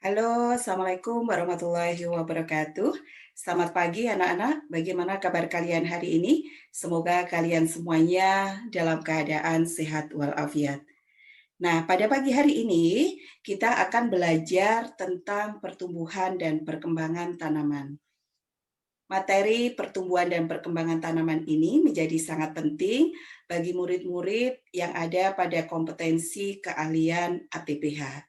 Halo, Assalamualaikum warahmatullahi wabarakatuh. Selamat pagi anak-anak, bagaimana kabar kalian hari ini? Semoga kalian semuanya dalam keadaan sehat walafiat. Nah, pada pagi hari ini kita akan belajar tentang pertumbuhan dan perkembangan tanaman. Materi pertumbuhan dan perkembangan tanaman ini menjadi sangat penting bagi murid-murid yang ada pada kompetensi keahlian APPH.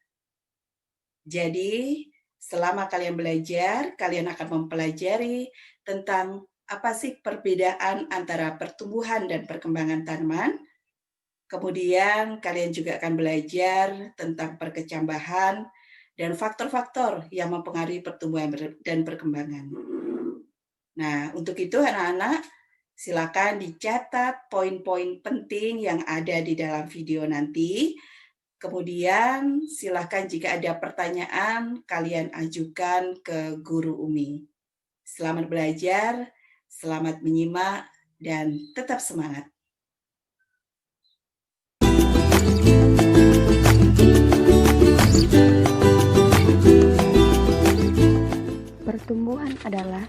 Jadi, selama kalian belajar, kalian akan mempelajari tentang apa sih perbedaan antara pertumbuhan dan perkembangan tanaman. Kemudian kalian juga akan belajar tentang perkecambahan dan faktor-faktor yang mempengaruhi pertumbuhan dan perkembangan. Nah, untuk itu anak-anak, silakan dicatat poin-poin penting yang ada di dalam video nanti. Kemudian silakan jika ada pertanyaan kalian ajukan ke Guru Umi. Selamat belajar, selamat menyimak, dan tetap semangat. Pertumbuhan adalah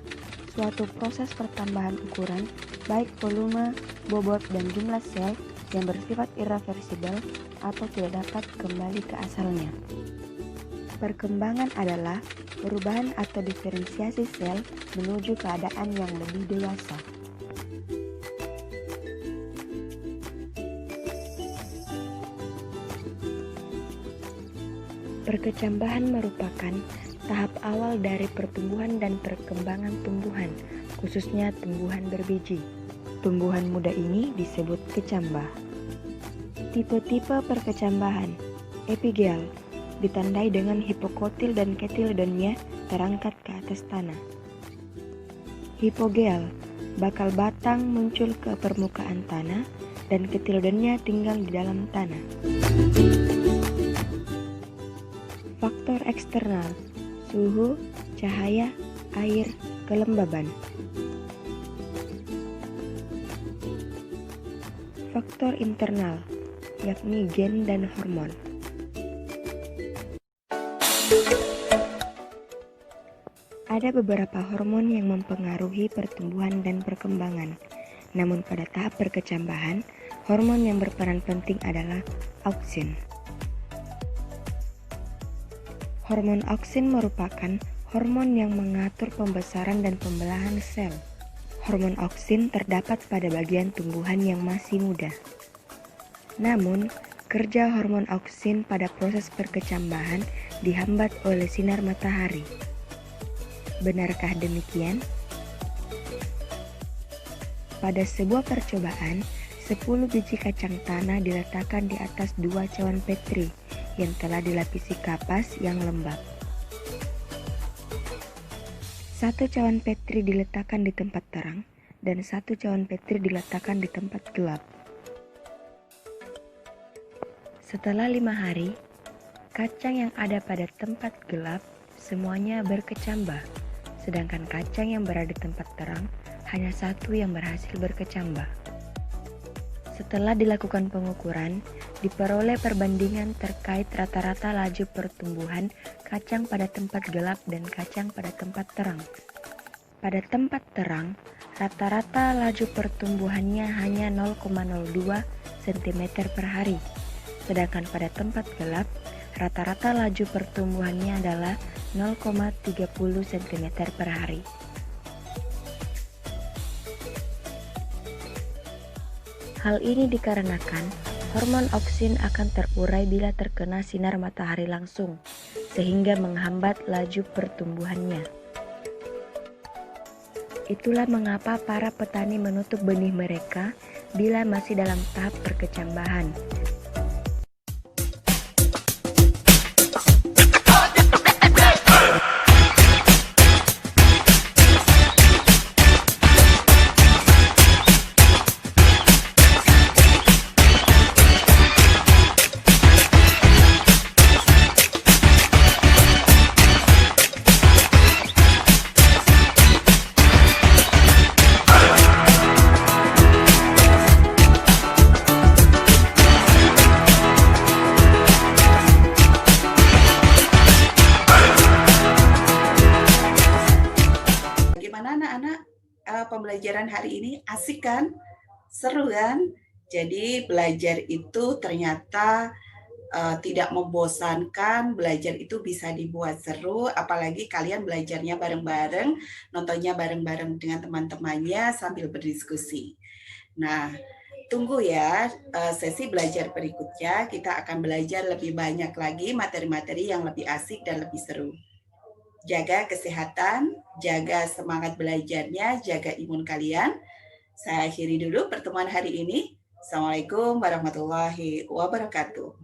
suatu proses pertambahan ukuran, baik volume, bobot, dan jumlah sel yang bersifat irreversibel atau tidak dapat kembali ke asalnya. Perkembangan adalah perubahan atau diferensiasi sel menuju keadaan yang lebih dewasa. Perkecambahan merupakan tahap awal dari pertumbuhan dan perkembangan tumbuhan, khususnya tumbuhan berbiji. Tumbuhan muda ini disebut kecambah. Tipe-tipe perkecambahan: epigeal, ditandai dengan hipokotil dan ketiledonia terangkat ke atas tanah. Hipogeal, bakal batang muncul ke permukaan tanah dan ketiledonia tinggal di dalam tanah. Faktor eksternal: suhu, cahaya, air, kelembaban. Faktor internal, yakni gen dan hormon. Ada beberapa hormon yang mempengaruhi pertumbuhan dan perkembangan. Namun pada tahap perkecambahan, hormon yang berperan penting adalah auksin. Hormon auksin merupakan hormon yang mengatur pembesaran dan pembelahan sel. Hormon auksin terdapat pada bagian tumbuhan yang masih muda. Namun, kerja hormon auksin pada proses perkecambahan dihambat oleh sinar matahari. Benarkah demikian? Pada sebuah percobaan, 10 biji kacang tanah diletakkan di atas 2 cawan petri yang telah dilapisi kapas yang lembab. 1 cawan petri diletakkan di tempat terang dan 1 cawan petri diletakkan di tempat gelap. Setelah 5 hari, kacang yang ada pada tempat gelap semuanya berkecambah, sedangkan kacang yang berada di tempat terang hanya 1 yang berhasil berkecambah. Setelah dilakukan pengukuran, diperoleh perbandingan terkait rata-rata laju pertumbuhan kacang pada tempat gelap dan kacang pada tempat terang. Pada tempat terang, rata-rata laju pertumbuhannya hanya 0,02 cm per hari, sedangkan pada tempat gelap, rata-rata laju pertumbuhannya adalah 0,30 cm per hari. Hal ini dikarenakan hormon auksin akan terurai bila terkena sinar matahari langsung, sehingga menghambat laju pertumbuhannya. Itulah mengapa para petani menutup benih mereka bila masih dalam tahap perkecambahan. pembelajaran hari ini? Asik kan? Seru kan? Jadi belajar itu ternyata tidak membosankan, belajar itu bisa dibuat seru, apalagi kalian belajarnya bareng-bareng, nontonnya bareng-bareng dengan teman-temannya sambil berdiskusi. Nah, tunggu ya sesi belajar berikutnya, kita akan belajar lebih banyak lagi materi-materi yang lebih asik dan lebih seru. Jaga kesehatan, jaga semangat belajarnya, jaga imun kalian. Saya akhiri dulu pertemuan hari ini. Assalamualaikum warahmatullahi wabarakatuh.